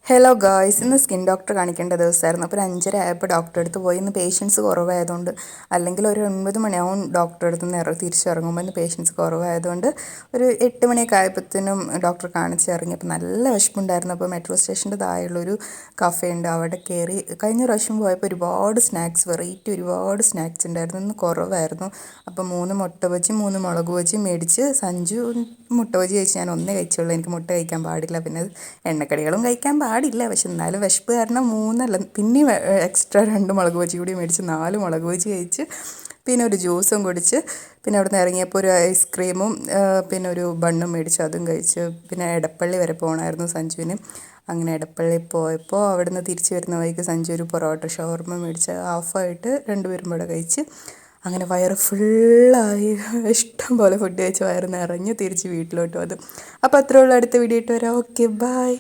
Hello guys, ഇന്ന് skin doctor കാണിക്കേണ്ട ദിവസമായിരുന്നു. അപ്പോൾ ഒരു 5:30 ആയപ്പോൾ ഡോക്ടറെ അടുത്ത് പോയി. ഇന്ന് പേഷ്യൻസ് കുറവായതുകൊണ്ട്, അല്ലെങ്കിൽ ഒരു 9 മണിയാവും ഡോക്ടറെ അടുത്ത് നിന്ന് തിരിച്ചിറങ്ങുമ്പോൾ. ഇന്ന് പേഷ്യൻസ് കുറവായതുകൊണ്ട് ഒരു 8 മണിയൊക്കെ ആയപ്പോഴത്തേനും ഡോക്ടറെ കാണിച്ച് ഇറങ്ങി. അപ്പോൾ നല്ല വിശപ്പുണ്ടായിരുന്നു. അപ്പോൾ മെട്രോ സ്റ്റേഷൻ്റെ താഴെയുള്ളൊരു കഫേ ഉണ്ട്, അവിടെ കയറി. കഴിഞ്ഞ പ്രാവശ്യം പോയപ്പോൾ ഒരുപാട് സ്നാക്സ്, വെറൈറ്റി ഒരുപാട് സ്നാക്സ് ഉണ്ടായിരുന്നു. ഇന്ന് കുറവായിരുന്നു. അപ്പോൾ 3 മുട്ട ബജി 3 മുളക് ബജി മേടിച്ച് സഞ്ജു മുട്ട ബജി കഴിച്ച്. ഞാൻ ഒന്നേ കഴിച്ചുള്ളൂ, എനിക്ക് മുട്ട കഴിക്കാൻ പാടില്ല. പിന്നെ എണ്ണക്കടികളും കഴിക്കാൻ പാടില്ല. പക്ഷെ എന്നാലും വിശപ്പ് കാരണം 3 പിന്നെയും എക്സ്ട്രാ 2 മുളക് ബജി കൂടി മേടിച്ച് 4 മുളക് ബജി കഴിച്ച്. പിന്നെ ഒരു ജ്യൂസും കുടിച്ച്. പിന്നെ അവിടെ നിന്ന് ഇറങ്ങിയപ്പോൾ ഒരു ഐസ്ക്രീമും പിന്നെ ഒരു ബണ്ണും മേടിച്ചു, അതും കഴിച്ച്. പിന്നെ എടപ്പള്ളി വരെ പോകണമായിരുന്നു സഞ്ജുവിന്. അങ്ങനെ എടപ്പള്ളി പോയപ്പോൾ അവിടെ നിന്ന് തിരിച്ച് വരുന്ന വഴിക്ക് സഞ്ജു ഒരു പൊറോട്ട ഷവർമ മേടിച്ച് ഹാഫായിട്ട് 2 പേരും കൂടെ കഴിച്ച്. അങ്ങനെ വയറ് ഫുള്ളായി, ഇഷ്ടം പോലെ ഫുഡ് കഴിച്ച് വയറ് നിറഞ്ഞ് തിരിച്ച് വീട്ടിലോട്ട് വന്നു. അപ്പോൾ അത്രേ ഉള്ളൂ. അടുത്ത വീഡിയോ ഇട്ട് വരാം. Okay, by.